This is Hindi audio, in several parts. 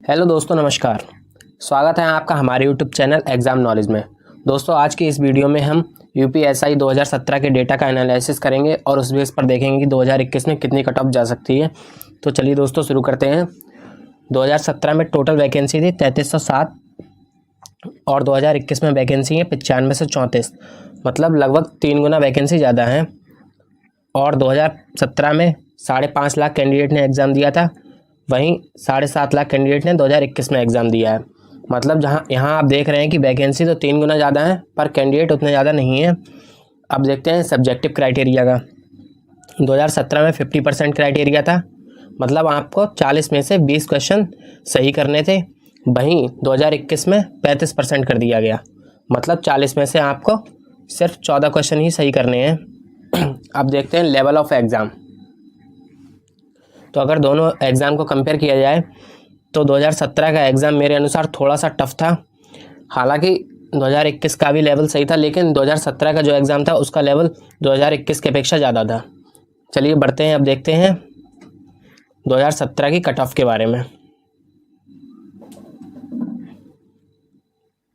हेलो दोस्तों, नमस्कार। स्वागत है आपका हमारे यूट्यूब चैनल एग्ज़ाम नॉलेज में। दोस्तों, आज की इस वीडियो में हम यूपीएसआई 2017 के डेटा का एनालिसिस करेंगे और उस बेस पर देखेंगे कि 2021 में कितनी कट ऑफ जा सकती है। तो चलिए दोस्तों, शुरू करते हैं। 2017 में टोटल वैकेंसी थी 3307 और 2021 में वैकेंसी है 95 से 34, मतलब लगभग 3 गुना वैकेंसी ज़्यादा है। और 2017 में 5.5 लाख कैंडिडेट ने एग्ज़ाम दिया था, वहीं 7.5 लाख कैंडिडेट ने 2021 में एग्ज़ाम दिया है। मतलब जहाँ यहाँ आप देख रहे हैं कि वैकेंसी तो 3 गुना ज़्यादा है पर कैंडिडेट उतने ज़्यादा नहीं है। अब देखते हैं सब्जेक्टिव क्राइटेरिया का। 2017 में 50% क्राइटेरिया था, मतलब आपको 40 में से 20 क्वेश्चन सही करने थे। वहीं 2021 में 35% कर दिया गया, मतलब 40 में से आपको सिर्फ 14 क्वेश्चन ही सही करने हैं। अब देखते हैं लेवल ऑफ एग्ज़ाम। तो अगर दोनों एग्ज़ाम को कंपेयर किया जाए तो 2017 का एग्ज़ाम मेरे अनुसार थोड़ा सा टफ था। हालांकि 2021 का भी लेवल सही था, लेकिन 2017 का जो एग्ज़ाम था उसका लेवल 2021 के अपेक्षा ज़्यादा था। चलिए बढ़ते हैं, अब देखते हैं 2017 की कट ऑफ के बारे में।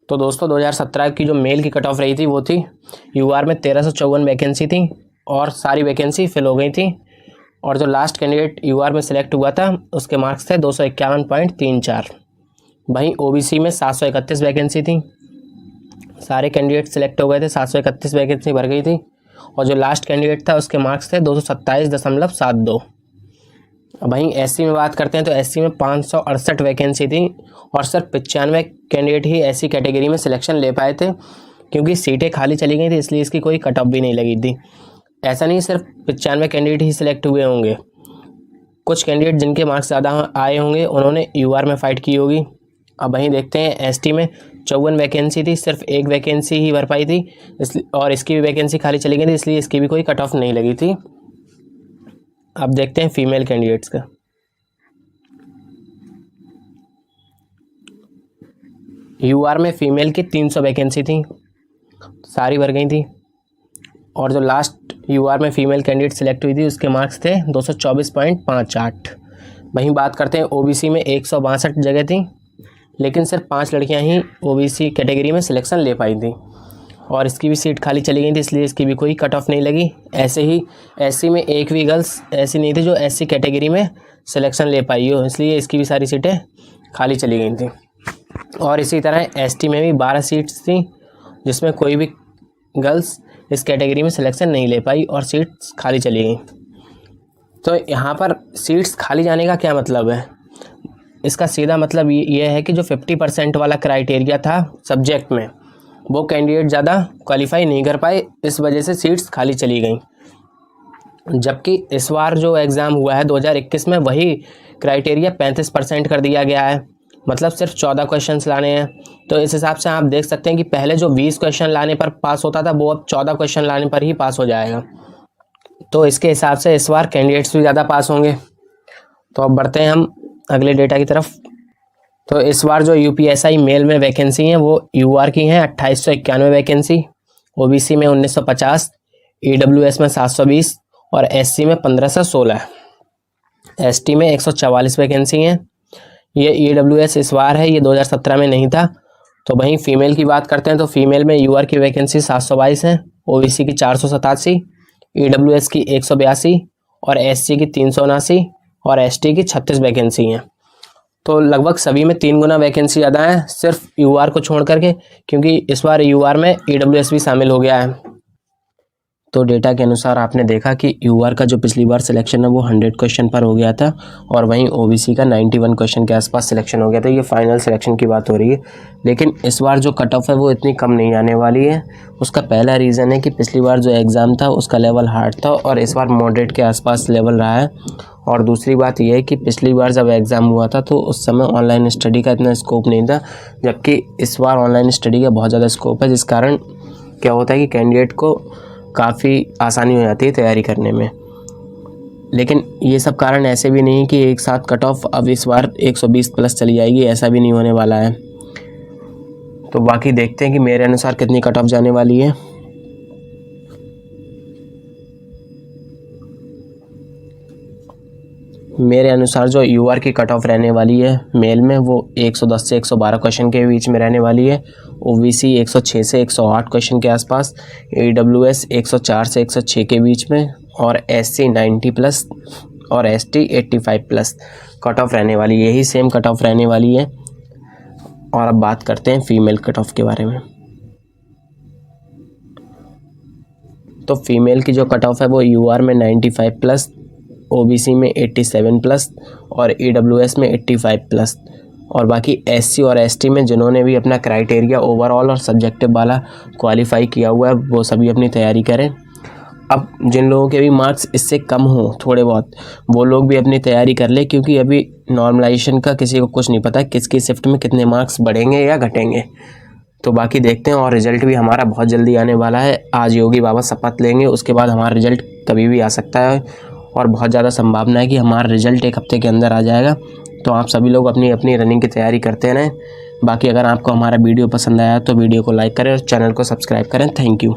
तो दोस्तों, 2017 की जो मेल की कट ऑफ रही थी वो थी यूआर में 1354 वैकेंसी थी और सारी वैकेंसी फिल हो गई थी। और जो लास्ट कैंडिडेट यूआर में सिलेक्ट हुआ था उसके मार्क्स थे 251.34। वहीं ओबीसी में 731 वैकेंसी थी, सारे कैंडिडेट सिलेक्ट हो गए थे, 731 वैकेंसी भर गई थी। और जो लास्ट कैंडिडेट था उसके मार्क्स थे 227.72। वहीं एससी में बात करते हैं तो एससी में 568 वैकेंसी थी और सिर्फ 95 कैंडिडेट ही ऐसी कैटेगरी में सिलेक्शन ले पाए थे, क्योंकि सीटें खाली चली गई थी, इसलिए इसकी कोई कट ऑफ भी नहीं लगी थी। ऐसा नहीं सिर्फ 95 कैंडिडेट ही सिलेक्ट हुए होंगे, कुछ कैंडिडेट जिनके मार्क्स ज़्यादा आए होंगे उन्होंने यूआर में फ़ाइट की होगी। अब वहीं देखते हैं एसटी में 54 वैकेंसी थी, सिर्फ एक वैकेंसी ही भर पाई थी, इसलिए और इसकी भी वैकेंसी खाली चली गई थी, इसलिए इसकी भी कोई कट ऑफ नहीं लगी थी। अब देखते हैं फीमेल कैंडिडेट्स का। यूआर में फ़ीमेल की 300 वैकेंसी थी, सारी भर गई थी। और जो लास्ट यूआर में फ़ीमेल कैंडिडेट सिलेक्ट हुई थी उसके मार्क्स थे 224.58। वहीं बात करते हैं ओबीसी में 162 जगह थी, लेकिन सिर्फ 5 लड़कियां ही ओबीसी कैटेगरी में सिलेक्शन ले पाई थी और इसकी भी सीट खाली चली गई थी, इसलिए इसकी भी कोई कट ऑफ नहीं लगी। ऐसे ही एससी में एक भी गर्ल्स ऐसी नहीं थी जो एससी कैटेगरी में सिलेक्शन ले पाई हो, इसलिए इसकी भी सारी सीटें खाली चली गई थी। और इसी तरह एसटी में भी 12 सीट्स थी, जिसमें कोई भी गर्ल्स इस कैटेगरी में सिलेक्शन नहीं ले पाई और सीट्स खाली चली गई। तो यहाँ पर सीट्स खाली जाने का क्या मतलब है? इसका सीधा मतलब ये है कि जो 50% वाला क्राइटेरिया था सब्जेक्ट में, वो कैंडिडेट ज़्यादा क्वालिफाई नहीं कर पाए, इस वजह से सीट्स खाली चली गई। जबकि इस बार जो एग्ज़ाम हुआ है 2021 में, वही क्राइटेरिया 35% कर दिया गया है, मतलब सिर्फ 14 क्वेश्चंस लाने हैं। तो इस हिसाब से आप देख सकते हैं कि पहले जो 20 क्वेश्चन लाने पर पास होता था वो अब 14 क्वेश्चन लाने पर ही पास हो जाएगा। तो इसके हिसाब से इस बार कैंडिडेट्स भी ज़्यादा पास होंगे। तो अब बढ़ते हैं हम अगले डेटा की तरफ। तो इस बार जो यूपीएसआई मेल में वैकेंसी हैं वो यूआर की हैं 2891 वैकेंसी, ओबीसी में 1950, ईडब्ल्यूएस में 720 और एससी में 1516, एसटी में 144 वैकेंसी हैं। ये ईडब्ल्यूएस इस बार है, ये 2017 में नहीं था। तो वहीं फ़ीमेल की बात करते हैं तो फीमेल में यूआर की वैकेंसी 722 है, ओबीसी की 487, ईडब्ल्यूएस की 182 और एससी की 379 और एसटी की 36 वैकेंसी हैं। तो लगभग सभी में 3 गुना वैकेंसी ज़्यादा है, सिर्फ यूआर को छोड़ करके, क्योंकि इस बार यूआर में ईडब्ल्यूएस भी शामिल हो गया है। तो डेटा के अनुसार आपने देखा कि यूआर का जो पिछली बार सिलेक्शन है वो 100 क्वेश्चन पर हो गया था और वहीं ओबीसी का 91 क्वेश्चन के आसपास सिलेक्शन हो गया था। ये फाइनल सिलेक्शन की बात हो रही है, लेकिन इस बार जो कट ऑफ है वो इतनी कम नहीं आने वाली है। उसका पहला रीज़न है कि पिछली बार जो एग्ज़ाम था उसका लेवल हार्ड था और इस बार मॉडरेट के आसपास लेवल रहा है। और दूसरी बात यह है कि पिछली बार जब एग्ज़ाम हुआ था तो उस समय ऑनलाइन स्टडी का इतना स्कोप नहीं था, जबकि इस बार ऑनलाइन स्टडी का बहुत ज़्यादा स्कोप है, जिस कारण क्या होता है कि कैंडिडेट को काफ़ी आसानी हो जाती है तैयारी करने में। लेकिन ये सब कारण ऐसे भी नहीं कि एक साथ कट ऑफ अब इस बार 120 प्लस चली जाएगी, ऐसा भी नहीं होने वाला है। तो बाकी देखते हैं कि मेरे अनुसार कितनी कट ऑफ जाने वाली है। मेरे अनुसार जो यूआर की कट ऑफ रहने वाली है मेल में वो 110 से 112 क्वेश्चन के बीच में रहने वाली है। ओबीसी 106 से 108 क्वेश्चन के आसपास, ईडब्ल्यूएस 104 से 106 के बीच में, और एससी 90 प्लस और एसटी 85 प्लस कट ऑफ रहने वाली, यही सेम कट ऑफ रहने वाली है। और अब बात करते हैं फीमेल कट ऑफ के बारे में। तो फीमेल की जो कट ऑफ है वो यूआर में 95 प्लस, ओबीसी में 87 प्लस और ईडब्ल्यूएस में 85 प्लस। और बाकी एससी और एसटी में जिन्होंने भी अपना क्राइटेरिया ओवरऑल और सब्जेक्टिव वाला क्वालिफाई किया हुआ है वो सभी अपनी तैयारी करें। अब जिन लोगों के भी मार्क्स इससे कम हो थोड़े बहुत, वो लोग भी अपनी तैयारी कर ले, क्योंकि अभी नॉर्मलाइजेशन का किसी को कुछ नहीं पता किसकी शिफ्ट में कितने मार्क्स बढ़ेंगे या घटेंगे। तो बाकी देखते हैं। और रिजल्ट भी हमारा बहुत जल्दी आने वाला है। आज योगी बाबा शपथ लेंगे, उसके बाद हमारा रिजल्ट कभी भी आ सकता है और बहुत ज़्यादा संभावना है कि हमारा रिजल्ट एक हफ्ते के अंदर आ जाएगा। तो आप सभी लोग अपनी अपनी रनिंग की तैयारी करते रहें। बाकी अगर आपको हमारा वीडियो पसंद आया तो वीडियो को लाइक करें और चैनल को सब्सक्राइब करें। Thank you.